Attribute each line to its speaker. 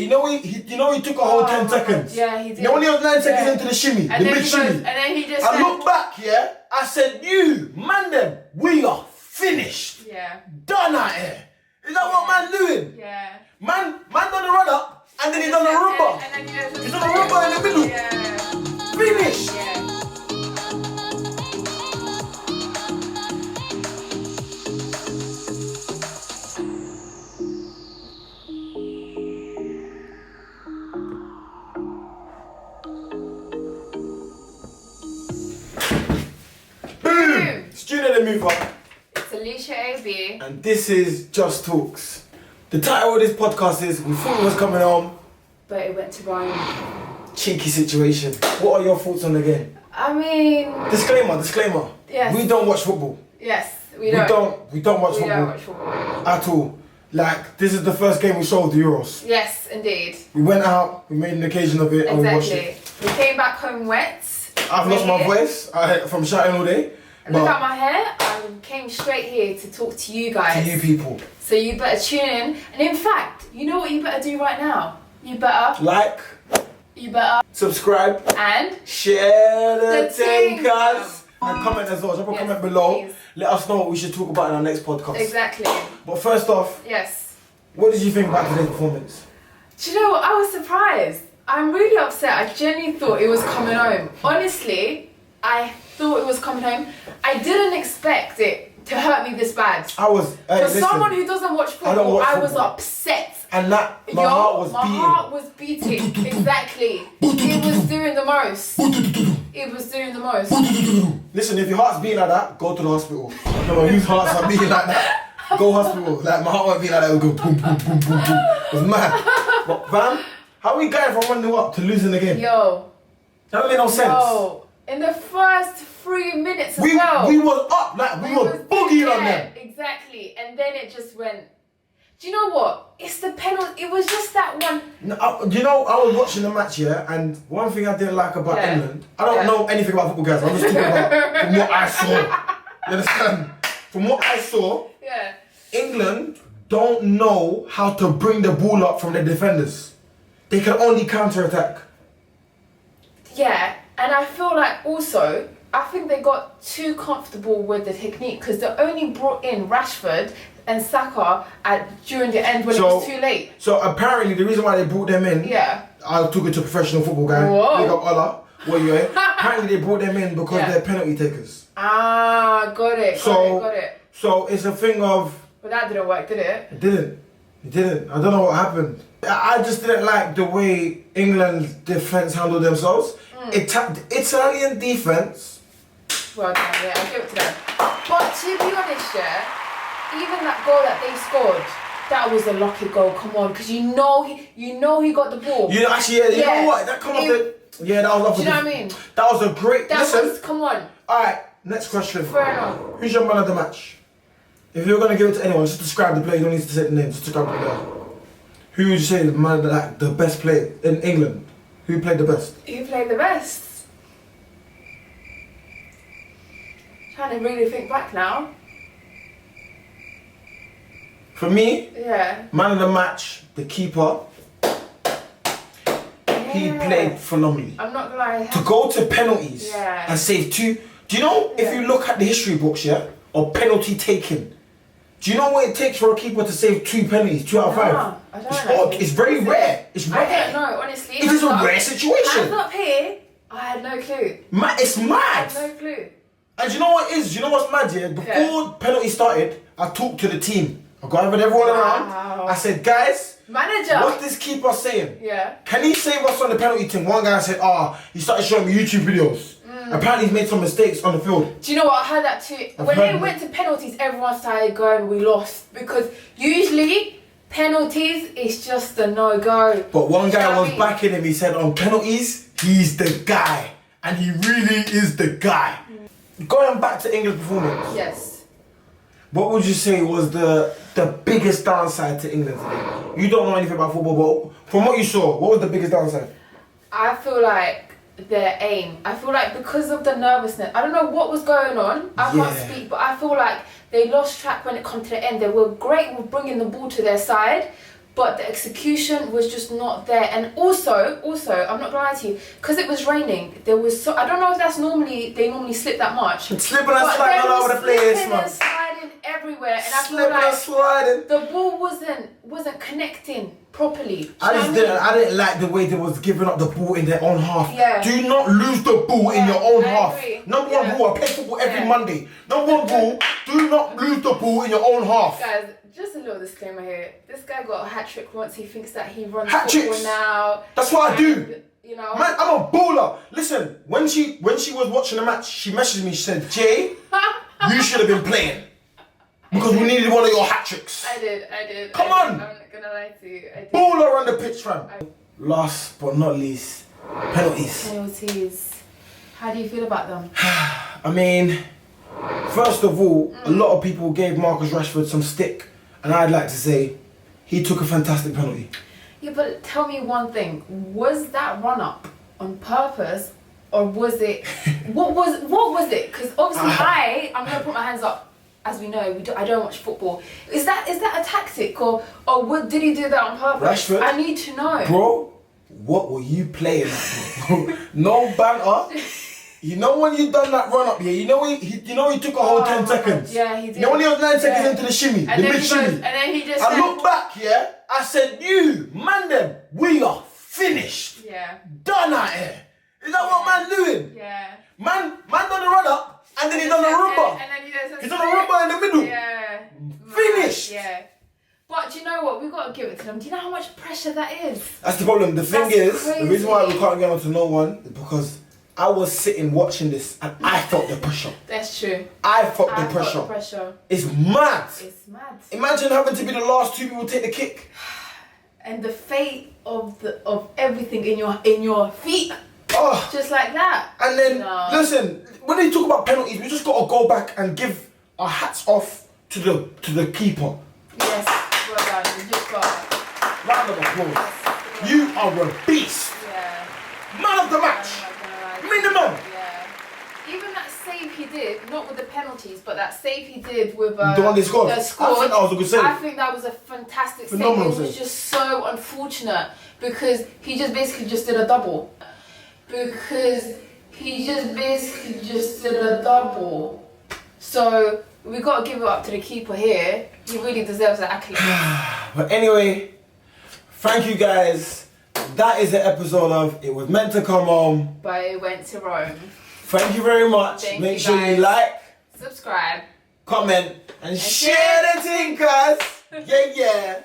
Speaker 1: He took a whole 10 seconds.
Speaker 2: Yeah, he did.
Speaker 1: You know when he was 9 seconds into the shimmy,
Speaker 2: and
Speaker 1: the big shimmy.
Speaker 2: And then he just.
Speaker 1: I looked back, yeah. I said, we are finished.
Speaker 2: Yeah.
Speaker 1: Done out here. Is that what man doing?
Speaker 2: Yeah.
Speaker 1: Man done the run up and then he done the rumba.
Speaker 2: And then
Speaker 1: He's done the rumba in the middle.
Speaker 2: Yeah.
Speaker 1: Finished.
Speaker 2: Yeah.
Speaker 1: Student the mover.
Speaker 2: It's Alicia AB.
Speaker 1: And this is Just Talks. The title of this podcast is We Thought It Was Coming Home,
Speaker 2: But it went to Rome.
Speaker 1: Cheeky situation. What are your thoughts on the game?
Speaker 2: I mean...
Speaker 1: Disclaimer.
Speaker 2: Yes.
Speaker 1: We don't watch football.
Speaker 2: Yes, we don't.
Speaker 1: We don't watch
Speaker 2: We
Speaker 1: football.
Speaker 2: don't watch football.
Speaker 1: At all. Like, this is the first game we saw of the Euros.
Speaker 2: Yes, indeed.
Speaker 1: We went out, we made an occasion of it, and we watched it.
Speaker 2: Exactly. We came back home wet.
Speaker 1: I've lost my voice from shouting all day.
Speaker 2: Look at my hair. I came straight here to talk to you guys.
Speaker 1: To you people.
Speaker 2: So you better tune in. And in fact, you know what you better do right now? You better...
Speaker 1: Like.
Speaker 2: You better...
Speaker 1: Subscribe.
Speaker 2: And...
Speaker 1: Share the
Speaker 2: thing,
Speaker 1: guys. And comment as well. Drop a comment below.
Speaker 2: Please.
Speaker 1: Let us know what we should talk about in our next podcast.
Speaker 2: Exactly.
Speaker 1: But first off,
Speaker 2: yes.
Speaker 1: What did you think about today's performance?
Speaker 2: Do you know what? I was surprised. I'm really upset. I genuinely thought it was coming home. Honestly, I thought it was coming home. I didn't expect it to hurt me this bad.
Speaker 1: I was...
Speaker 2: For someone who doesn't watch football, I was upset.
Speaker 1: And that, my heart was beating.
Speaker 2: My heart was beating. Exactly. It was doing the most. It was doing the most.
Speaker 1: Listen, if your heart's beating like that, go to the hospital. I don't know whose hearts are beating like that. Go hospital. Like, my heart won't beat like that. It would go boom, boom, boom, boom, boom. It was mad. But, fam, how are we going from 1-0 up to losing the game?
Speaker 2: Yo.
Speaker 1: That don't make no sense.
Speaker 2: Yo. In the first 3 minutes as well.
Speaker 1: We was up. Like, we were boogieing on them.
Speaker 2: Exactly. And then it just went... Do you know what? It's the penalty. It was just that one.
Speaker 1: No, I was watching the match here, and one thing I didn't like about England, I don't know anything about football, guys. I'm just talking about from what I saw. You understand? From what I saw, England don't know how to bring the ball up from their defenders. They can only counter-attack.
Speaker 2: Yeah, and I feel like also, I think they got too comfortable with the technique because they only brought in Rashford and Saka during the end when it was too late.
Speaker 1: So apparently the reason why they brought them in, I took it to a professional football guy, big up Ola, what you apparently they brought them in because they're penalty takers.
Speaker 2: Ah, got it.
Speaker 1: So it's a thing of...
Speaker 2: But that didn't work, did it?
Speaker 1: It didn't. I don't know what happened. I just didn't like the way England's defence handled themselves. Italian defence...
Speaker 2: Well done, yeah, I'll give it to them. But to be honest, even that goal that they scored, that was a lucky goal. Come on, because you know he got the ball.
Speaker 1: You know what? That come off the. Yeah, that was off.
Speaker 2: Do you know what I mean?
Speaker 1: That was a great.
Speaker 2: Come on.
Speaker 1: All right, next question.
Speaker 2: Fair enough.
Speaker 1: Who's your man of the match? If you're gonna give it to anyone, just describe the player. You don't need to say the name. Just describe the player. Who would you say the man of the best player in England? Who played the best?
Speaker 2: Who played the best? Trying to really think back now.
Speaker 1: For me, man of the match, the keeper. He played phenomenally.
Speaker 2: I'm not gonna lie.
Speaker 1: To go to penalties and save 2. Do you know if you look at the history books, of penalty taking? Do you know what it takes for a keeper to save 2 penalties, 2 out of 5?
Speaker 2: I don't know.
Speaker 1: It's very rare. It's rare.
Speaker 2: I don't know, honestly.
Speaker 1: It is a rare situation.
Speaker 2: Hands up here. I had no clue.
Speaker 1: It's mad.
Speaker 2: I had no clue.
Speaker 1: And do you know what it is? Do you know what's mad here? Before penalty started, I talked to the team. I got everyone around. I said, guys,
Speaker 2: manager,
Speaker 1: what's this keeper saying?
Speaker 2: Yeah.
Speaker 1: Can he save us on the penalty team? One guy said, he started showing me YouTube videos. Apparently he's made some mistakes on the field.
Speaker 2: Do you know what? I heard that too. When they went to penalties, everyone started going, we lost. Because usually, penalties is just a no-go.
Speaker 1: But one guy was backing him. He said, on penalties, he's the guy. And he really is the guy. Going back to England's performance.
Speaker 2: Yes.
Speaker 1: What would you say was the biggest downside to England today? You don't know anything about football, but from what you saw, what was the biggest downside?
Speaker 2: I feel like their aim. I feel like because of the nervousness, I don't know what was going on. I can't speak, but I feel like they lost track when it come to the end. They were great with bringing the ball to their side, but the execution was just not there. And also, I'm not gonna lie to you, because it was raining, there was I don't know if they normally slip that much.
Speaker 1: It's slipping and sliding all over the place, man.
Speaker 2: And sliding everywhere, and I feel
Speaker 1: slipping and sliding.
Speaker 2: the ball wasn't connecting properly.
Speaker 1: I didn't like the way they was giving up the ball in their own half.
Speaker 2: Yeah.
Speaker 1: Do not lose the ball in your own half.
Speaker 2: Agree.
Speaker 1: Number one rule, I play football every Monday. Number one rule, do not lose the ball in your own half.
Speaker 2: Guys, just a little disclaimer here. This guy got a hat trick once. He thinks that he runs
Speaker 1: Hat
Speaker 2: football
Speaker 1: tricks.
Speaker 2: now.
Speaker 1: That's what I do.
Speaker 2: You know.
Speaker 1: Man, I'm a baller. Listen, when she was watching the match, she messaged me. She said, "Jay, you should have been playing because we needed one of your hat tricks."
Speaker 2: I did.
Speaker 1: Come on.
Speaker 2: I'm not gonna lie to you. I did.
Speaker 1: Baller on the pitch, fam. Last but not least, penalties.
Speaker 2: Penalties. How do you feel about them?
Speaker 1: I mean, first of all, a lot of people gave Marcus Rashford some stick, and I'd like to say he took a fantastic penalty.
Speaker 2: Yeah, but tell me one thing. Was that run up on purpose, or was it? what was it? Because obviously I'm gonna put my hands up. As we know, I don't watch football. Is that a tactic, or did he do that on purpose?
Speaker 1: Rashford,
Speaker 2: I need to know.
Speaker 1: Bro, what were you playing at, bro? No banter. You know when you done that run up here, you know he took a whole 10 seconds.
Speaker 2: Yeah, he did.
Speaker 1: You know when he was 9 seconds into the shimmy,
Speaker 2: And
Speaker 1: the
Speaker 2: then
Speaker 1: mid shimmy.
Speaker 2: and then he just
Speaker 1: I look back, yeah, I said, you, man them, we are finished.
Speaker 2: Yeah.
Speaker 1: Done out here. Is that what man doing?
Speaker 2: Yeah.
Speaker 1: Man done the run up and then he done the rumba.
Speaker 2: And then he does
Speaker 1: He done the rumba in the middle.
Speaker 2: Yeah.
Speaker 1: Finished.
Speaker 2: Yeah. But do you know what? We've got to give it to them. Do you know how much pressure that is?
Speaker 1: That's the problem. The thing is,
Speaker 2: crazy.
Speaker 1: the reason why we can't get on to no one is because I was sitting watching this and I felt the pressure.
Speaker 2: That's true.
Speaker 1: I felt the
Speaker 2: felt
Speaker 1: pressure. It's mad.
Speaker 2: It's mad.
Speaker 1: Imagine having to be the last two people to take the kick.
Speaker 2: And the fate of everything in your feet.
Speaker 1: Oh.
Speaker 2: Just like that.
Speaker 1: And then listen, when they talk about penalties, we just gotta go back and give our hats off to the keeper.
Speaker 2: Yes, well done. You just got it.
Speaker 1: Round of applause.
Speaker 2: Yes.
Speaker 1: You are a beast.
Speaker 2: Yeah.
Speaker 1: Man of the match. Minimum.
Speaker 2: Yeah. Even that save he did, not with the penalties, but that save he did with
Speaker 1: the one they scored. I think that was a good save.
Speaker 2: I think that was a fantastic
Speaker 1: Phenomenal
Speaker 2: save. It was just so unfortunate because he just basically just did a double. So we got to give it up to the keeper here. He really deserves an accolade.
Speaker 1: But anyway, thank you guys. That is the episode of It Was Meant to Come Home,
Speaker 2: But it went to Rome.
Speaker 1: Thank you very much. Make sure you like,
Speaker 2: subscribe,
Speaker 1: comment, and share the thing, guys. Yeah.